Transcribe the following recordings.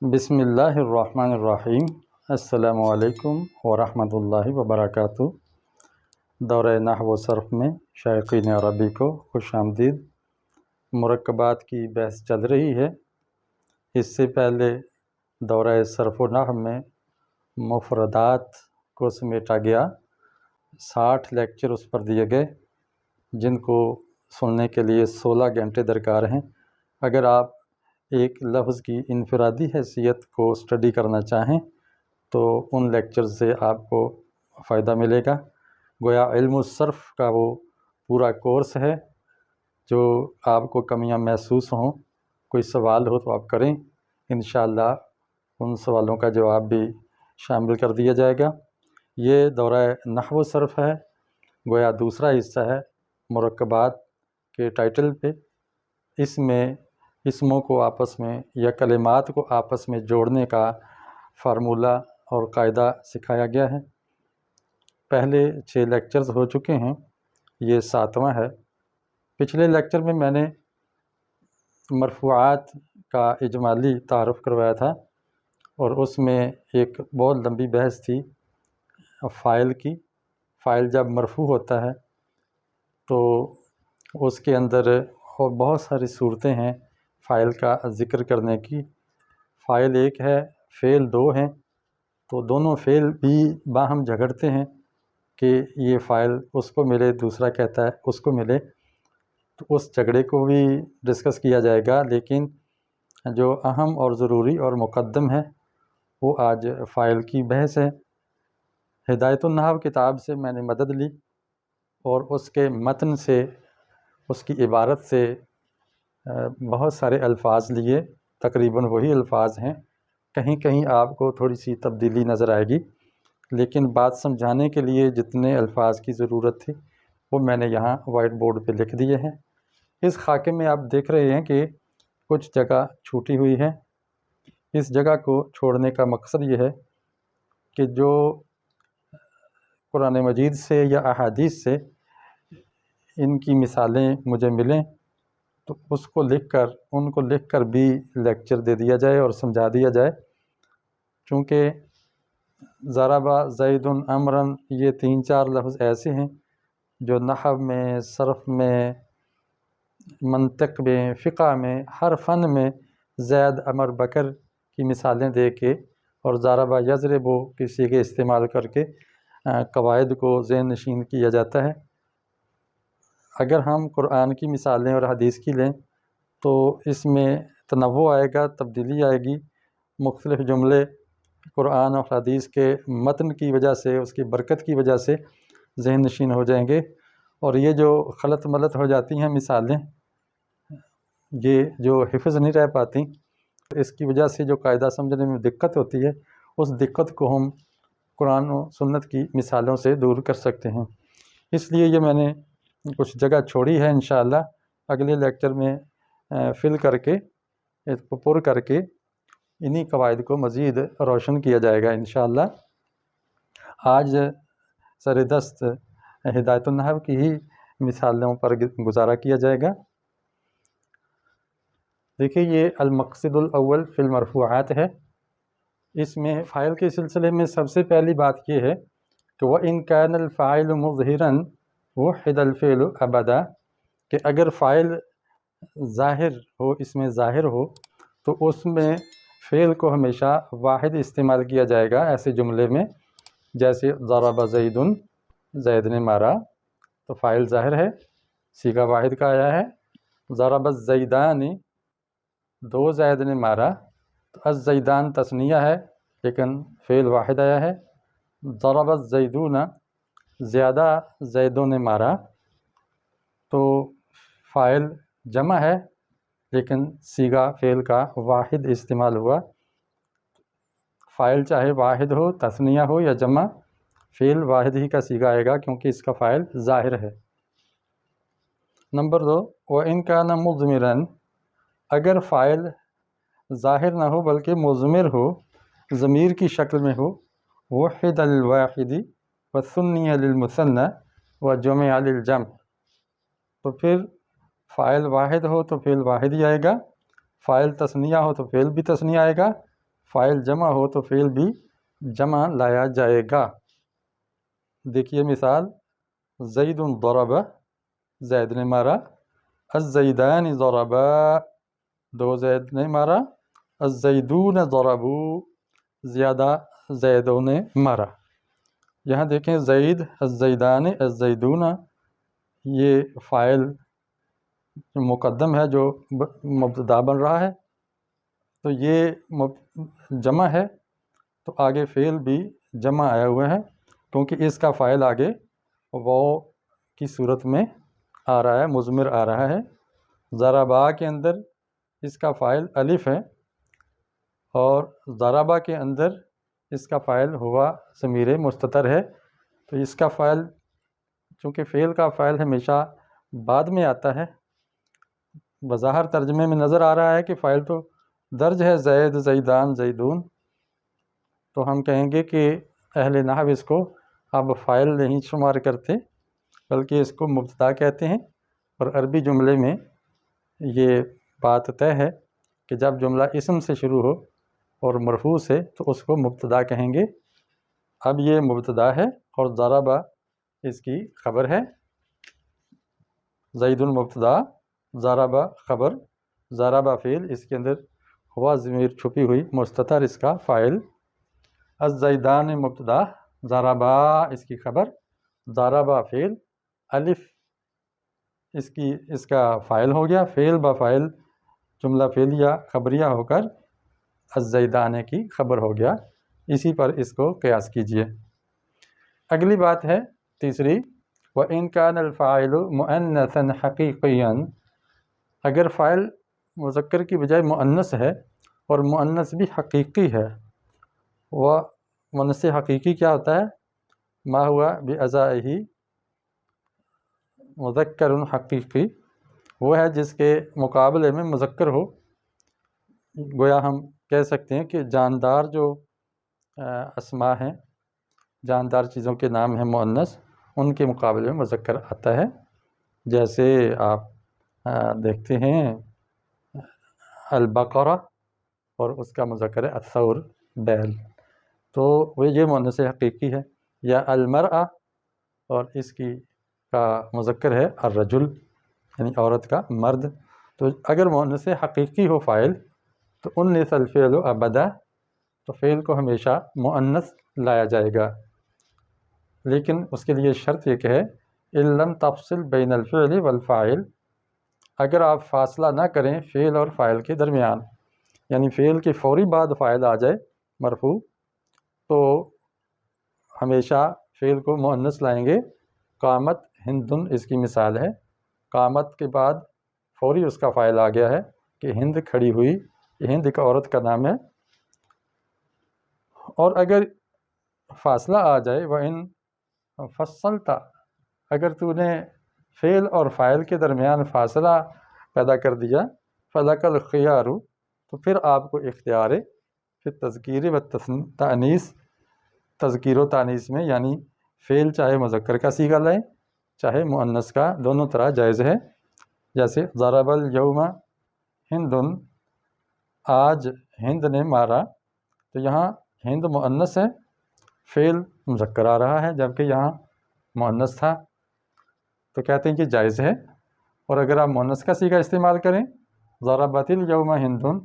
بسم اللہ الرحمن الرحیم۔ السلام علیکم ورحمۃ اللہ وبرکاتہ۔ دورہ نحو و صرف میں شائقین عربی کو خوش آمدید۔ مرکبات کی بحث چل رہی ہے۔ اس سے پہلے دورہ صرف و نحو میں مفردات کو سمیٹا گیا، 60 لیکچر اس پر دیے گئے جن کو سننے کے لیے 16 گھنٹے درکار ہیں۔ اگر آپ ایک لفظ کی انفرادی حیثیت کو اسٹڈی کرنا چاہیں تو ان لیکچر سے آپ کو فائدہ ملے گا۔ گویا علم الصرف کا وہ پورا کورس ہے۔ جو آپ کو کمیاں محسوس ہوں، کوئی سوال ہو تو آپ کریں، انشاءاللہ ان سوالوں کا جواب بھی شامل کر دیا جائے گا۔ یہ دورہ نحو و صرف ہے، گویا دوسرا حصہ ہے مرکبات کے ٹائٹل پہ۔ اس میں اسموں کو آپس میں یا کلمات کو آپس میں جوڑنے کا فارمولہ اور قاعدہ سکھایا گیا ہے۔ پہلے 6 لیکچرز ہو چکے ہیں، یہ 7واں ہے۔ پچھلے لیکچر میں میں نے مرفوعات کا اجمالی تعارف کروایا تھا اور اس میں ایک بہت لمبی بحث تھی فاعل کی۔ فاعل جب مرفوع ہوتا ہے تو اس کے اندر اور بہت ساری صورتیں ہیں فاعل کا ذکر کرنے کی۔ فاعل ایک ہے، فعل 2 ہیں، تو دونوں فعل بھی باہم جھگڑتے ہیں کہ یہ فاعل اس کو ملے، دوسرا کہتا ہے اس کو ملے، تو اس جھگڑے کو بھی ڈسکس کیا جائے گا۔ لیکن جو اہم اور ضروری اور مقدم ہے وہ آج فاعل کی بحث ہے۔ ہدایت النحو کتاب سے میں نے مدد لی اور اس کے متن سے، اس کی عبارت سے بہت سارے الفاظ لیے، تقریباً وہی الفاظ ہیں۔ کہیں کہیں آپ کو تھوڑی سی تبدیلی نظر آئے گی، لیکن بات سمجھانے کے لیے جتنے الفاظ کی ضرورت تھی وہ میں نے یہاں وائٹ بورڈ پہ لکھ دیے ہیں۔ اس خاکے میں آپ دیکھ رہے ہیں کہ کچھ جگہ چھوٹی ہوئی ہے۔ اس جگہ کو چھوڑنے کا مقصد یہ ہے کہ جو قرآن مجید سے یا احادیث سے ان کی مثالیں مجھے ملیں تو اس کو لکھ کر، ان کو لکھ کر بھی لیکچر دے دیا جائے اور سمجھا دیا جائے۔ چونکہ ضرب زید عمرا، یہ 3-4 لفظ ایسے ہیں جو نحو میں، صرف میں، منطق میں، فقہ میں، ہر فن میں زید، عمر، بکر کی مثالیں دے کے اور ضرب یضرب کی صیغے استعمال کر کے قواعد کو ذہن نشین کیا جاتا ہے۔ اگر ہم قرآن کی مثالیں اور حدیث کی لیں تو اس میں تنوع آئے گا، تبدیلی آئے گی، مختلف جملے قرآن اور حدیث کے متن کی وجہ سے، اس کی برکت کی وجہ سے ذہن نشین ہو جائیں گے، اور یہ جو خلط ملط ہو جاتی ہیں مثالیں، یہ جو حفظ نہیں رہ پاتی، اس کی وجہ سے جو قاعدہ سمجھنے میں دقت ہوتی ہے، اس دقت کو ہم قرآن و سنت کی مثالوں سے دور کر سکتے ہیں۔ اس لیے یہ میں نے کچھ جگہ چھوڑی ہے، انشاءاللہ اگلے لیکچر میں فل کر کے، اس کو پر کر کے انہی قواعد کو مزید روشن کیا جائے گا انشاءاللہ۔ آج سر دست ہدایت النحو کی ہی مثالوں پر گزارا کیا جائے گا۔ دیکھیے، یہ المقصد الاول فی المرفوعات ہے۔ اس میں فاعل کے سلسلے میں سب سے پہلی بات یہ ہے کہ وَإِنْ كَانَ الْفَاعِلُ مُظْهِرًا وُحِّدَ الْفِعْلُ أَبَدًا، کہ اگر فاعل ظاہر ہو، اس میں ظاہر ہو، تو اس میں فعل کو ہمیشہ واحد استعمال کیا جائے گا۔ ایسے جملے میں جیسے ضرب زید، زید نے مارا، تو فاعل ظاہر ہے، صیغہ واحد کا آیا ہے۔ ضرب الزیدان، 2 زید نے مارا، تو الزیدان تثنیہ ہے لیکن فعل واحد آیا ہے۔ ضرب الزیدون، زیادہ زیدوں نے مارا، تو فاعل جمع ہے لیکن صیغہ فعل کا واحد استعمال ہوا۔ فاعل چاہے واحد ہو، تثنیہ ہو یا جمع، فعل واحد ہی کا صیغہ آئے گا کیونکہ اس کا فاعل ظاہر ہے۔ نمبر 2، وَإِنْ كَانَ مُضْمِرًا، اگر فاعل ظاہر نہ ہو بلکہ مضمر ہو، ضمیر کی شکل میں ہو، وحد الواحد وثنی للمثنى وجمع للجمع، تو پھر فاعل واحد ہو تو فعل واحد ہی آئے گا، فاعل تثنیہ ہو تو فعل بھی تثنیہ آئے گا، فاعل جمع ہو تو فعل بھی جمع لایا جائے گا۔ دیکھیے مثال، زید ضرب، زید نے مارا، الزیدان ضربا، دو زید نے مارا، الزیدون ضربوا، زیادہ زیدوں نے مارا۔ یہاں دیکھیں زید، الزیدان، الزیدون، یہ فاعل مقدم ہے جو مبتدا بن رہا ہے، تو یہ جمع ہے، تو آگے فعل بھی جمع آیا ہوا ہے کیونکہ اس کا فاعل آگے واو کی صورت میں آ رہا ہے، مضمر آ رہا ہے۔ ضربا کے اندر اس کا فاعل الف ہے، اور ضربا کے اندر اس کا فاعل ہوا ضمیر مستتر ہے، تو اس کا فاعل، چونکہ فعل کا فاعل ہمیشہ بعد میں آتا ہے، بظاہر ترجمے میں نظر آ رہا ہے کہ فاعل تو درج ہے زید، زیدان، زیدون، تو ہم کہیں گے کہ اہل نحو اس کو اب فاعل نہیں شمار کرتے بلکہ اس کو مبتدا کہتے ہیں، اور عربی جملے میں یہ بات طے ہے کہ جب جملہ اسم سے شروع ہو اور مرفوع سے تو اس کو مبتدا کہیں گے۔ اب یہ مبتدا ہے اور ضربا اس کی خبر ہے، زید المبتدا، ضربا خبر، ضربا فعل، اس کے اندر ہوا ضمیر چھپی ہوئی، مستتر اس کا فاعل، الزیدان مبتدا، ضربا اس کی خبر، ضربا فعل، الف اس کا فاعل ہو گیا، فعل با فاعل جملہ فعلیہ خبریہ ہو کر الزیدان کی خبر ہو گیا۔ اسی پر اس کو قیاس کیجئے۔ اگلی بات ہے تیسری، وَإِنْ كَانَ الْفَاعِلُ مُؤَنَّثًا حَقِيقِيًّا، اگر فاعل مذکر کی بجائے مؤنث ہے اور مؤنث بھی حقیقی ہے، وہ مؤنث حقیقی کیا ہوتا ہے؟ ما ہوا بِأَزَائِهِ، مذکر حقیقی وہ ہے جس کے مقابلے میں مذکر ہو، گویا ہم کہہ سکتے ہیں کہ جاندار جو اسماء ہیں، جاندار چیزوں کے نام ہیں مؤنث، ان کے مقابلے میں مذکر آتا ہے۔ جیسے آپ دیکھتے ہیں البقرہ اور اس کا مذکر ہے الثور، بیل، تو وہ یہ مؤنث حقیقی ہے، یا المرأہ اور اس کی کا مذکر ہے الرجل، یعنی عورت کا مرد۔ تو اگر مؤنث حقیقی ہو فاعل تو انث الفعل ابدا، تو فعل کو ہمیشہ مؤنث لایا جائے گا، لیکن اس کے لیے شرط یہ کہ ہے ان لم تفصل بین الفعل والفاعل، اگر آپ فاصلہ نہ کریں فعل اور فاعل کے درمیان، یعنی فعل کے فوری بعد فاعل آ جائے مرفوع، تو ہمیشہ فعل کو مؤنث لائیں گے۔ قامت ہندن اس کی مثال ہے، قامت کے بعد فوری اس کا فاعل آ گیا ہے کہ ہند کھڑی ہوئی، یہ ہند ایک عورت کا نام ہے۔ اور اگر فاصلہ آ جائے وَإِن فصلتا، اگر تو نے فعل اور فاعل کے درمیان فاصلہ پیدا کر دیا، فَلَكَ الْخِيَارُ، تو پھر آپ کو اختیار ہے پھر تذکیر و تانیث، تذکیر و تانیث میں، یعنی فعل چاہے مذکر کا صیغہ لیں چاہے مؤنث کا، دونوں طرح جائز ہے۔ جیسے ضرب الیوم ہندن، آج ہند نے مارا، تو یہاں ہند مؤنث ہے، فعل مذکر آ رہا ہے جبکہ یہاں مؤنث تھا، تو کہتے ہیں کہ جائز ہے۔ اور اگر آپ مؤنث کا صیغہ استعمال کریں ضربت الیوم ہندن،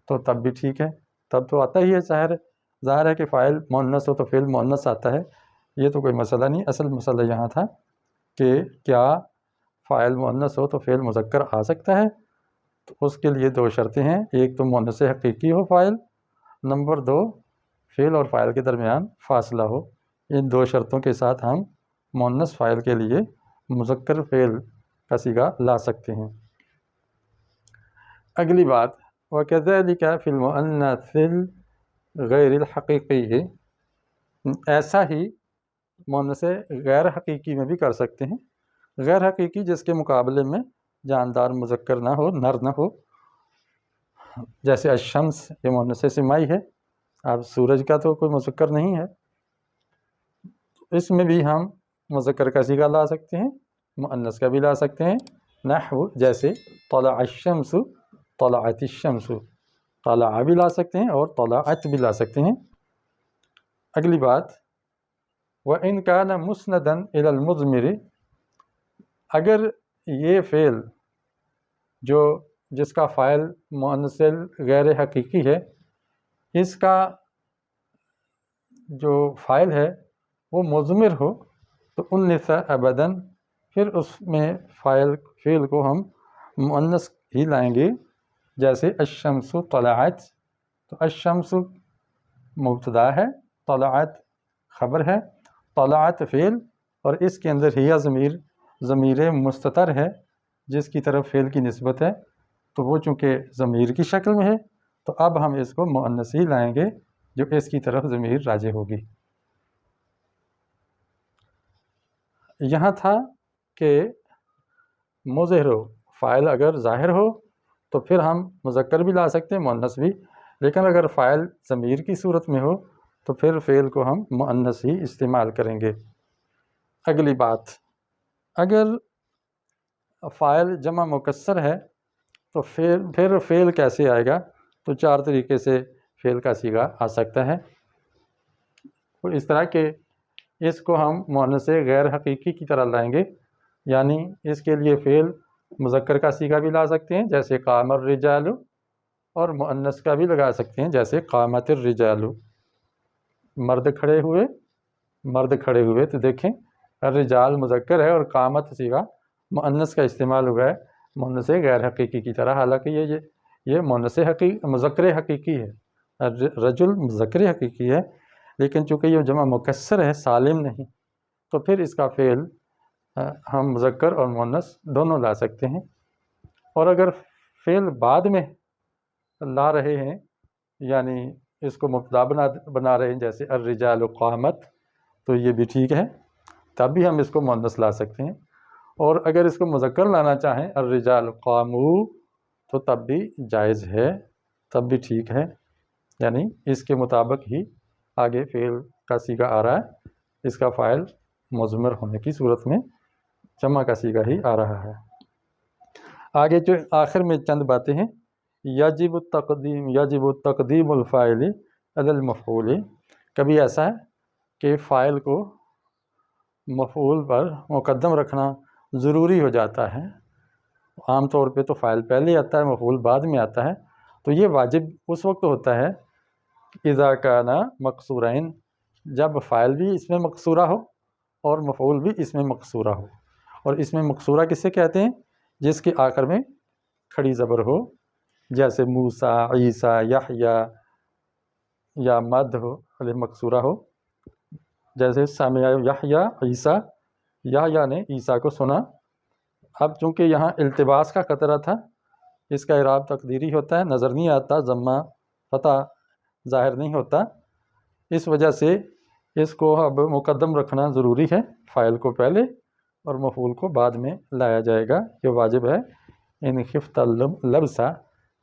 تو تب بھی ٹھیک ہے، تب تو آتا ہی ہے، ظاہر ہے کہ فاعل مؤنث ہو تو فعل مؤنث آتا ہے، یہ تو کوئی مسئلہ نہیں۔ اصل مسئلہ یہاں تھا کہ کیا فاعل مؤنث ہو تو فعل مذکر آ سکتا ہے، تو اس کے لیے دو شرطیں ہیں، ایک تو مؤنث حقیقی ہو فاعل، نمبر دو فعل اور فاعل کے درمیان فاصلہ ہو۔ ان دو شرطوں کے ساتھ ہم مؤنث فاعل کے لیے مذکر فعل کا صیغہ لا سکتے ہیں۔ اگلی بات، وَكَذَلِكَ فِي الْمُؤَنَّثِ غَيْرِ الْحَقِيقِيِّ، ایسا ہی مؤنث غیر حقیقی میں بھی کر سکتے ہیں، غیر حقیقی جس کے مقابلے میں جاندار مذکر نہ ہو، نر نہ ہو، جیسے الشمس، یہ مؤنث سمائی ہے، اب سورج کا تو کوئی مذکر نہیں ہے، اس میں بھی ہم مذکر کا صیغہ لا سکتے ہیں، مؤنث کا بھی لا سکتے ہیں، نحو جیسے طلع الشمس، طلعت الشمس، طلع بھی لا سکتے ہیں اور طلعت بھی لا سکتے ہیں۔ اگلی بات، وَإِنْ كَانَ مُسْنَدًا إِلَى الْمُضْمِرِ، اگر یہ فعل جس کا فاعل مؤنث غیر حقیقی ہے، اس کا جو فاعل ہے وہ مضمر ہو تو انث ابداً، پھر اس میں فعل کو ہم مؤنث ہی لائیں گے۔ جیسے الشمس طلعت، تو الشمس مبتدا ہے، طلعت خبر ہے، طلعت فعل، اور اس کے اندر ہی ضمیر مستتر ہے جس کی طرف فعل کی نسبت ہے، تو وہ چونکہ ضمیر کی شکل میں ہے تو اب ہم اس کو مؤنث ہی لائیں گے جو اس کی طرف ضمیر راجع ہوگی۔ یہاں تھا کہ مظہر ہو، فاعل اگر ظاہر ہو تو پھر ہم مذکر بھی لا سکتے ہیں، مؤنث بھی، لیکن اگر فاعل ضمیر کی صورت میں ہو تو پھر فعل کو ہم مؤنث ہی استعمال کریں گے۔ اگلی بات، اگر فاعل جمع مکسر ہے تو پھر فعل کیسے آئے گا؟ تو 4 طریقے سے فعل کا صیغہ آ سکتا ہے۔ تو اس طرح کہ اس کو ہم مؤنث غیر حقیقی کی طرح لائیں گے، یعنی اس کے لیے فعل مذکر کا صیغہ بھی لا سکتے ہیں جیسے قام الرجال، اور مؤنث کا بھی لگا سکتے ہیں جیسے قامت الرجال، مرد کھڑے ہوئے، تو دیکھیں الرجال مذکر ہے اور قامت صیغہ مؤنث کا استعمال ہوا ہے مؤنث غیر حقیقی کی طرح، حالانکہ یہ مذکر حقیقی ہے، رجل مذکر حقیقی ہے، لیکن چونکہ یہ جمع مکسر ہے، سالم نہیں، تو پھر اس کا فعل ہم مذکر اور مؤنث دونوں لا سکتے ہیں۔ اور اگر فعل بعد میں لا رہے ہیں، یعنی اس کو مبتدا بنا رہے ہیں جیسے الرجال قامت، تو یہ بھی ٹھیک ہے، تب بھی ہم اس کو مؤنث لا سکتے ہیں۔ اور اگر اس کو مذکر لانا چاہیں الرجال قاموا، تو تب بھی جائز ہے، تب بھی ٹھیک ہے، یعنی اس کے مطابق ہی آگے فعل کا صیغہ آ رہا ہے، اس کا فاعل مضمر ہونے کی صورت میں جمع کا صیغہ ہی آ رہا ہے۔ آگے جو آخر میں چند باتیں ہیں، یجب تقدیم الفاعل علی المفعول، کبھی ایسا ہے کہ فاعل کو مفعول پر مقدم رکھنا ضروری ہو جاتا ہے، عام طور پہ تو فاعل پہلے آتا ہے، مفعول بعد میں آتا ہے، تو یہ واجب اس وقت ہوتا ہے اذا کان مقصورین، جب فاعل بھی اس میں مقصورہ ہو اور مفعول بھی اس میں مقصورہ ہو۔ اور اس میں مقصورہ کسے کہتے ہیں؟ جس کے آخر میں کھڑی زبر ہو، جیسے موسیٰ، عیسیٰ، یحییٰ، یا مد ہو علیہ مقصورہ ہو، جیسے سمع یحییٰ عیسیٰ، یحییٰ نے عیسیٰ کو سنا۔ اب چونکہ یہاں التباس کا خطرہ تھا، اس کا اعراب تقدیری ہوتا ہے، نظر نہیں آتا، ضمہ فتح ظاہر نہیں ہوتا، اس وجہ سے اس کو اب مقدم رکھنا ضروری ہے، فاعل کو پہلے اور مفعول کو بعد میں لایا جائے گا، یہ واجب ہے۔ ان خفت اللبس،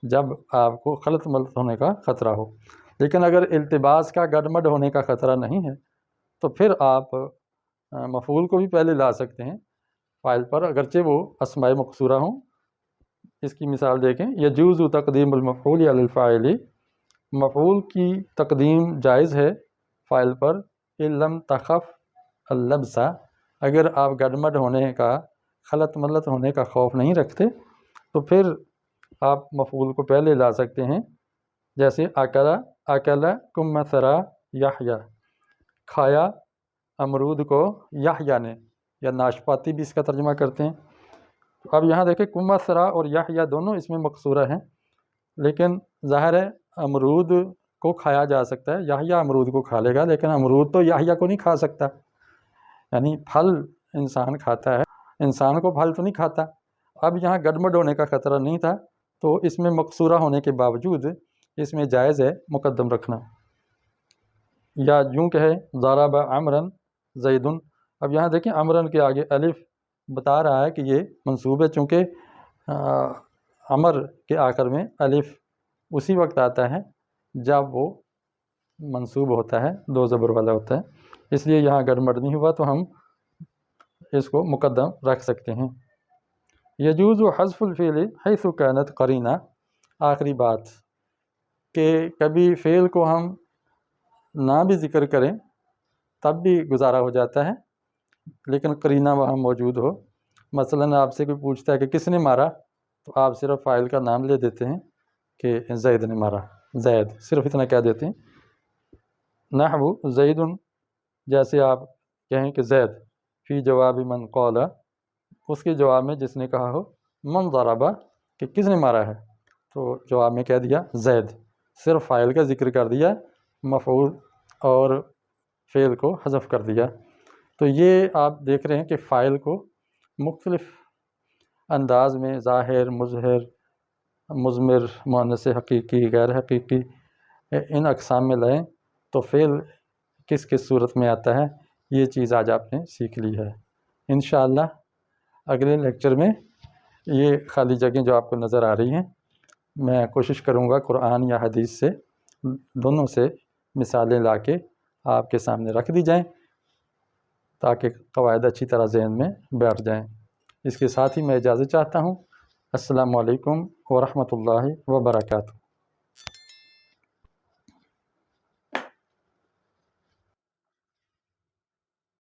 جب آپ کو خلط ملط ہونے کا خطرہ ہو۔ لیکن اگر التباس کا گڈمڈ ہونے کا خطرہ نہیں ہے تو پھر آپ مفعول کو بھی پہلے لا سکتے ہیں فاعل پر، اگرچہ وہ اسماء مقصورہ ہوں۔ اس کی مثال دیکھیں، یجوز تقدیم المفعول علی الفاعل، مفعول کی تقدیم جائز ہے فاعل پر، ان لم تخف اللبس، اگر آپ گڈمڈ ہونے کا، خلط ملط ہونے کا خوف نہیں رکھتے تو پھر آپ مفعول کو پہلے لا سکتے ہیں، جیسے اکل کمثرا یحییٰ، کھایا امرود کو یحییٰ نے، یا ناشپاتی بھی اس کا ترجمہ کرتے ہیں۔ اب یہاں دیکھیں کمثرا اور یحییٰ دونوں اس میں مقصورہ ہیں، لیکن ظاہر ہے امرود کو کھایا جا سکتا ہے، یحییٰ امرود کو کھا لے گا، لیکن امرود تو یحییٰ کو نہیں کھا سکتا، یعنی پھل انسان کھاتا ہے، انسان کو پھل تو نہیں کھاتا۔ اب یہاں گڈمڈ ہونے کا خطرہ نہیں تھا تو اس میں مقصورہ ہونے کے باوجود اس میں جائز ہے مقدم رکھنا۔ یا یوں کہے ضرب عمرا زید، اب یہاں دیکھیں عمرن کے آگے الف بتا رہا ہے کہ یہ منصوب ہے، چونکہ عمر کے آخر میں الف اسی وقت آتا ہے جب وہ منصوب ہوتا ہے، 2 زبر والا ہوتا ہے، اس لیے یہاں گڈمڈ نہیں ہوا تو ہم اس کو مقدم رکھ سکتے ہیں۔ یجوز حذف الفعل حیث کانت قرینہ، آخری بات، کہ کبھی فعل کو ہم نہ بھی ذکر کریں تب بھی گزارا ہو جاتا ہے، لیکن قرینہ وہاں موجود ہو۔ مثلاً آپ سے کوئی پوچھتا ہے کہ کس نے مارا، تو آپ صرف فاعل کا نام لے دیتے ہیں کہ زید نے مارا، زید، صرف اتنا کہہ دیتے ہیں۔ نحو زید، جیسے آپ کہیں کہ زید فی جواب من قال، اس کے جواب میں جس نے کہا ہو من ضربہ، کہ کس نے مارا ہے، تو جواب میں کہہ دیا زید، صرف فاعل کا ذکر کر دیا، مفعول اور فعل کو حذف کر دیا۔ تو یہ آپ دیکھ رہے ہیں کہ فاعل کو مختلف انداز میں ظاہر، مظہر، مضمر، مؤنث حقیقی، غیر حقیقی، ان اقسام میں لائیں تو فعل کس کس صورت میں آتا ہے، یہ چیز آج آپ نے سیکھ لی ہے۔ انشاءاللہ اگلے لیکچر میں یہ خالی جگہیں جو آپ کو نظر آ رہی ہیں، میں کوشش کروں گا قرآن یا حدیث سے دونوں سے مثالیں لا کے آپ کے سامنے رکھ دی جائیں تاکہ قواعد اچھی طرح ذہن میں بیٹھ جائیں۔ اس کے ساتھ ہی میں اجازت چاہتا ہوں۔ السلام علیکم ورحمۃ اللہ وبرکاتہ۔